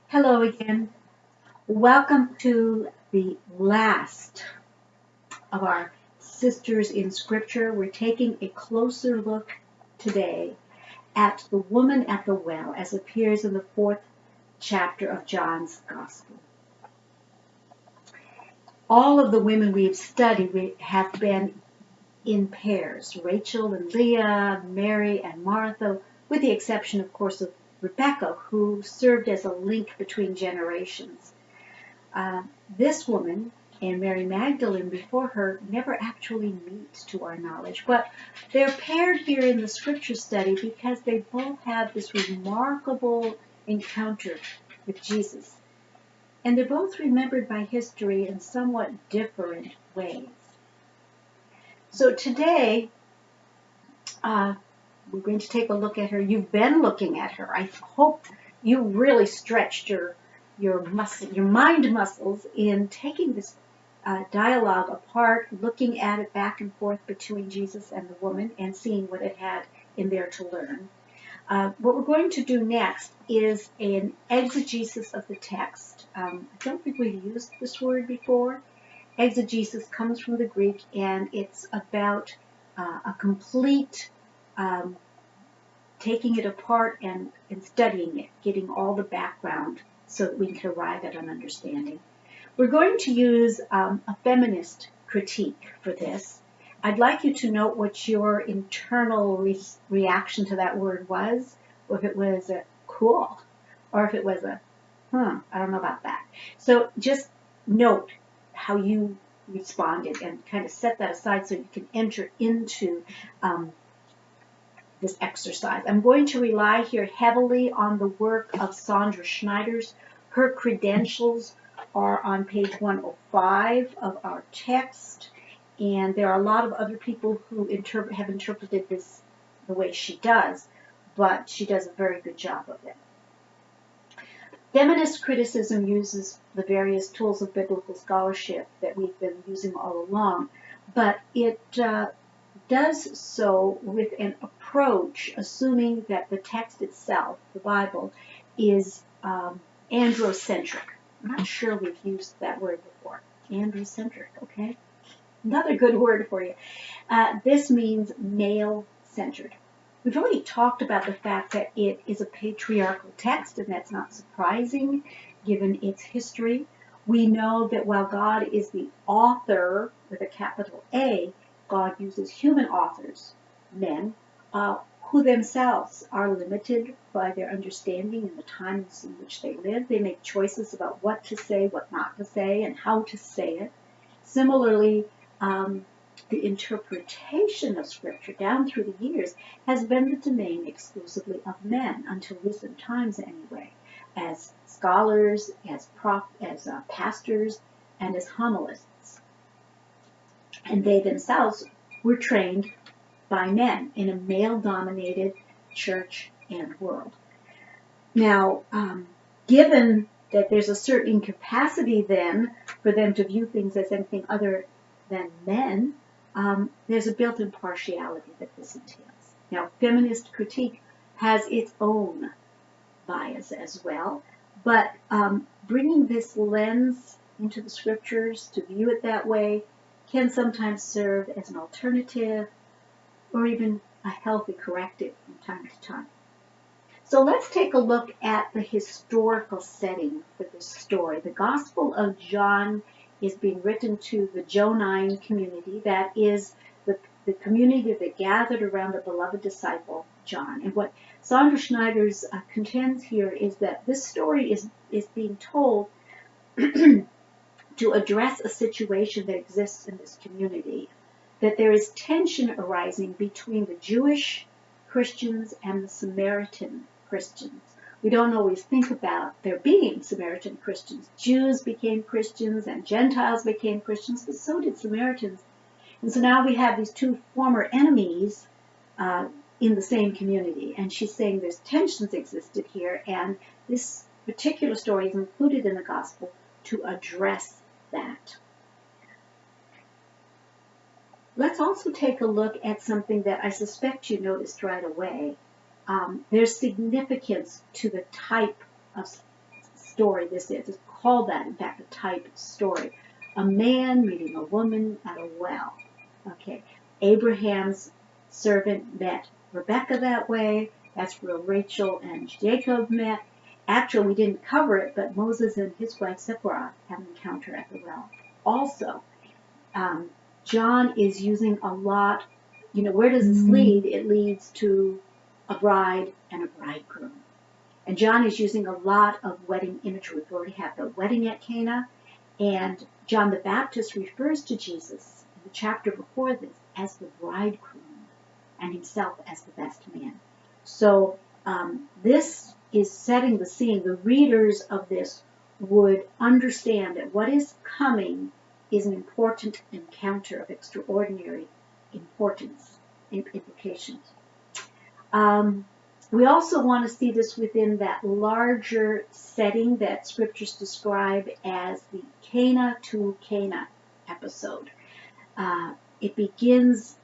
Hello again. Welcome to the last of our Sisters in Scripture. We're taking a closer look today at the woman at the well as appears in the 4th chapter of John's Gospel. All of the women we've studied have been in pairs, Rachel and Leah, Mary and Martha, with the exception, of course, of Rebecca, who served as a link between generations. This woman and Mary Magdalene before her never actually meet to our knowledge, but they're paired here in the scripture study because they both have this remarkable encounter with Jesus. And they're both remembered by history in somewhat different ways. So today, we're going to take a look at her. You've been looking at her. I hope you really stretched your mind muscles in taking this dialogue apart, looking at it back and forth between Jesus and the woman, and seeing what it had in there to learn. What we're going to do next is an exegesis of the text. I don't think we've used this word before. Exegesis comes from the Greek, and it's about a complete taking it apart and studying it, getting all the background so that we can arrive at an understanding. We're going to use a feminist critique for this. I'd like you to note what your internal reaction to that word was, or if it was a cool, or if it was a, I don't know about that. So just note how you responded and kind of set that aside so you can enter into this exercise. I'm going to rely here heavily on the work of Sandra Schneider's. Her credentials are on page 105 of our text, and there are a lot of other people who have interpreted this the way she does, but she does a very good job of it. Feminist criticism uses the various tools of biblical scholarship that we've been using all along, but it does so with an approach assuming that the text itself, the Bible, is androcentric. I'm not sure we've used that word before. Androcentric, okay? Another good word for you. This means male-centered. We've already talked about the fact that it is a patriarchal text, and that's not surprising given its history. We know that while God is the author with a capital A, God uses human authors, men, who themselves are limited by their understanding and the times in which they live. They make choices about what to say, what not to say, and how to say it. Similarly, the interpretation of Scripture down through the years has been the domain exclusively of men, until recent times anyway, as scholars, as pastors, and as homilists. And they themselves were trained by men in a male-dominated church and world. Now, given that there's a certain incapacity then for them to view things as anything other than men, there's a built-in partiality that this entails. Now, feminist critique has its own bias as well, but bringing this lens into the scriptures to view it that way can sometimes serve as an alternative or even a healthy corrective from time to time. So let's take a look at the historical setting for this story. The Gospel of John is being written to the Johannine community, that is the community that gathered around the beloved disciple, John. And what Sandra Schneider's contends here is that this story is being told to address a situation that exists in this community, that there is tension arising between the Jewish Christians and the Samaritan Christians. We don't always think about there being Samaritan Christians. Jews became Christians and Gentiles became Christians, but so did Samaritans. And so now we have these two former enemies in the same community. And she's saying there's tensions existed here, and this particular story is included in the gospel to address that. Let's also take a look at something that I suspect you noticed right away. There's significance to the type of story this is. It's called that, in fact, a type story. A man meeting a woman at a well. Okay, Abraham's servant met Rebecca that way. That's where Rachel and Jacob met. Actually, we didn't cover it, but Moses and his wife Zipporah have an encounter at the well. Also, John is using a lot, where does this lead? It leads to a bride and a bridegroom. And John is using a lot of wedding imagery. We already have the wedding at Cana, and John the Baptist refers to Jesus in the chapter before this as the bridegroom and himself as the best man. So this is setting the scene. The readers of this would understand that what is coming is an important encounter of extraordinary importance and implications. We also want to see this within that larger setting that scriptures describe as the Cana to Cana episode. It begins,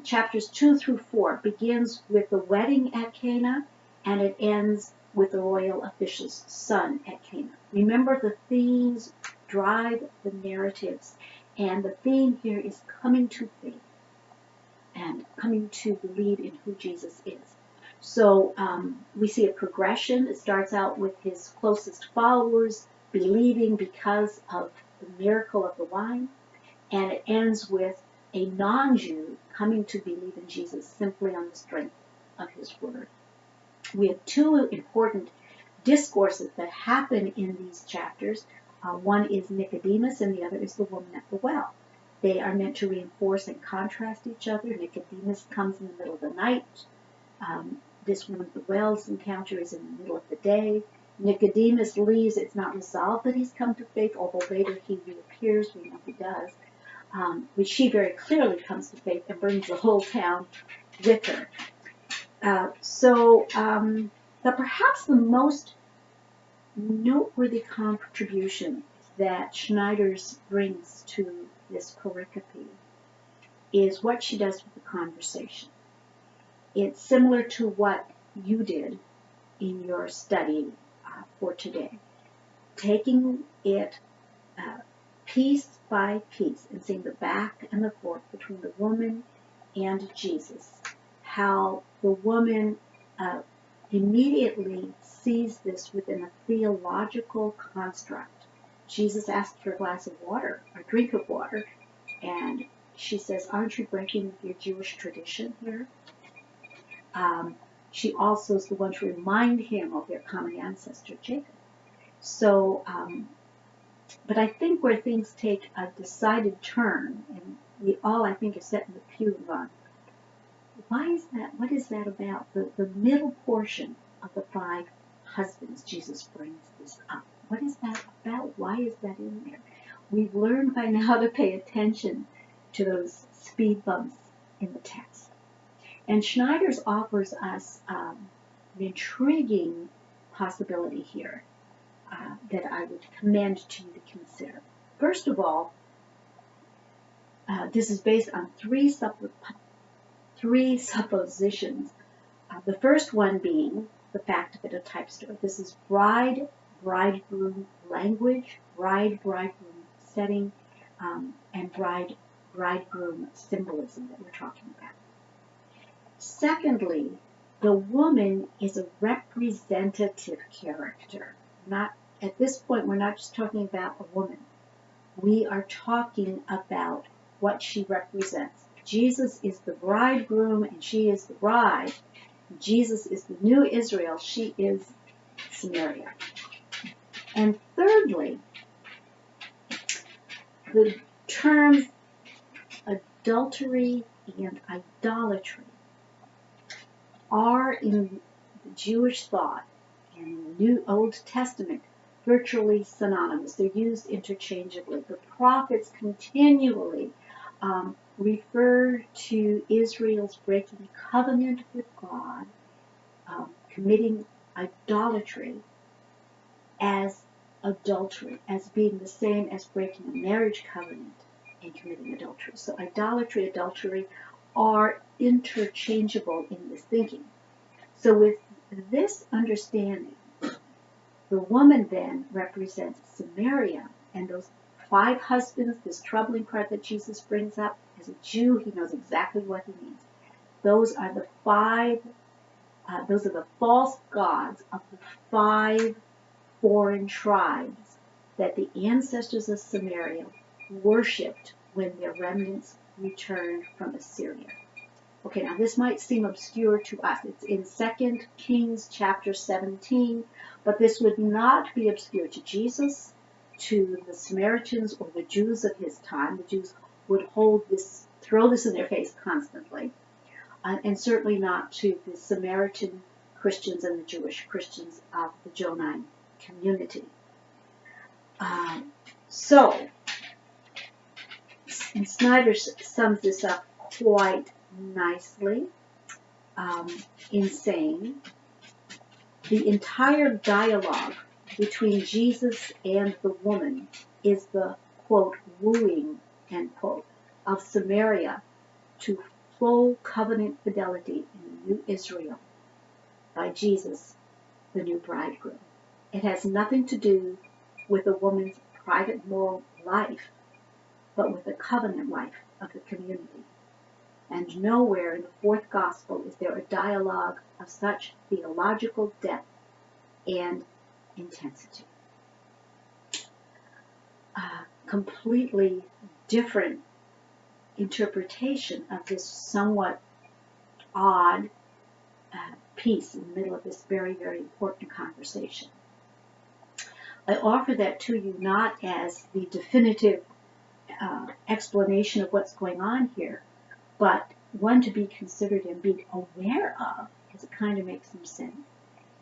chapters 2 through 4 begins with the wedding at Cana, and it ends with the royal official's son at Cana. Remember, the themes drive the narratives, and the theme here is coming to faith and coming to believe in who Jesus is. So we see a progression. It starts out with his closest followers believing because of the miracle of the wine, and it ends with a non-Jew coming to believe in Jesus simply on the strength of his word. We have two important discourses that happen in these chapters. One is Nicodemus and the other is the woman at the well. They are meant to reinforce and contrast each other. Nicodemus comes in the middle of the night. This woman at the well's encounter is in the middle of the day. Nicodemus leaves. It's not resolved that he's come to faith, although later he reappears. We know he does. But she very clearly comes to faith and brings the whole town with her. But perhaps the most noteworthy contribution that Schneider's brings to this pericope is what she does with the conversation. It's similar to what you did in your study for today, taking it piece by piece and seeing the back and the forth between the woman and Jesus, how the woman immediately sees this within a theological construct. Jesus asks for a glass of water, a drink of water, and she says, "Aren't you breaking your Jewish tradition here?" She also is the one to remind him of their common ancestor, Jacob. So, but I think where things take a decided turn, and we all, I think, are set in the pew on, why is that? What is that about? The middle portion of the 5 husbands, Jesus brings this up. What is that about? Why is that in there? We've learned by now to pay attention to those speed bumps in the text. And Schneider's offers us an intriguing possibility here that I would commend to you to consider. First of all, this is based on three suppositions. The first one being the fact of it a type story. This is bride-bridegroom language, bride-bridegroom setting, and bride-bridegroom symbolism that we're talking about. Secondly, the woman is a representative character. At this point, we're not just talking about a woman. We are talking about what she represents. Jesus is the bridegroom and she is the bride. Jesus is the new Israel. She is Samaria. And thirdly, the terms adultery and idolatry are in the Jewish thought and in the New Old Testament virtually synonymous. They're used interchangeably. The prophets continually refer to Israel's breaking covenant with God, committing idolatry, as adultery, as being the same as breaking a marriage covenant and committing adultery. So idolatry, adultery are interchangeable in this thinking. So with this understanding, The woman then represents Samaria, and those 5 husbands, this troubling part that Jesus brings up, as a Jew, he knows exactly what he means. Those are the false gods of the 5 foreign tribes that the ancestors of Samaria worshipped when their remnants returned from Assyria. Okay, now this might seem obscure to us. It's in 2 Kings chapter 17, but this would not be obscure to Jesus, to the Samaritans, or the Jews of his time. The Jews would throw this in their face constantly, and certainly not to the Samaritan Christians and the Jewish Christians of the Johannine community. And Snyder sums this up quite nicely in saying, the entire dialogue between Jesus and the woman is the, quote, wooing, end quote, of Samaria to full covenant fidelity in the new Israel by Jesus, the new bridegroom. It has nothing to do with a woman's private moral life, but with the covenant life of the community. And nowhere in the 4th gospel is there a dialogue of such theological depth and intensity. A completely different interpretation of this somewhat odd piece in the middle of this very, very important conversation. I offer that to you not as the definitive explanation of what's going on here, but one to be considered and be aware of, because it kind of makes some sense.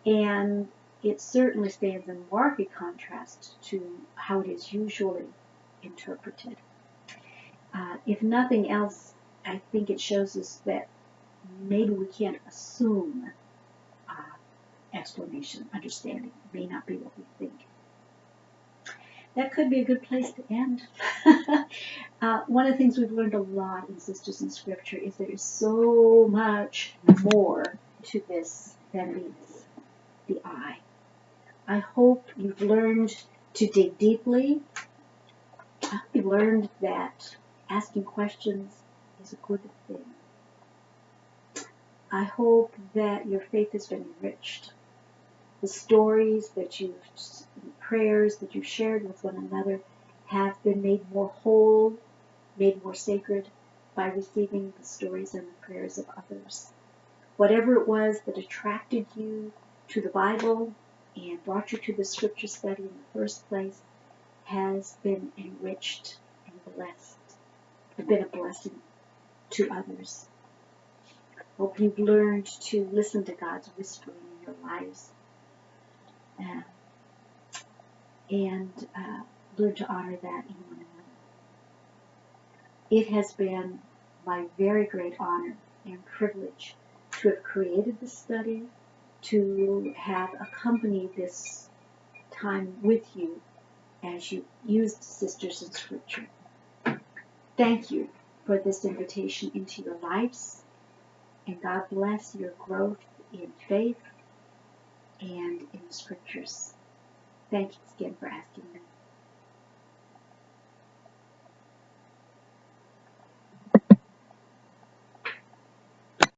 And it certainly stands in marked contrast to how it is usually interpreted. If nothing else, I think it shows us that maybe we can't assume explanation, understanding. It may not be what we think. That could be a good place to end. One of the things we've learned a lot in Sisters in Scripture is there is so much more to this than meets the eye. I hope you've learned to dig deeply. I hope you've learned that asking questions is a good thing. I hope that your faith has been enriched. The stories that the prayers that you've shared with one another have been made more whole, made more sacred by receiving the stories and the prayers of others. Whatever it was that attracted you to the Bible and brought you to the Scripture study in the first place has been enriched and blessed, and been a blessing to others. Hope you've learned to listen to God's whispering in your lives and learn to honor that in one another. It has been my very great honor and privilege to have created this study, to have accompanied this time with you as you used Sisters in Scripture. Thank you for this invitation into your lives, and God bless your growth in faith and in the Scriptures. Thank you again for asking me.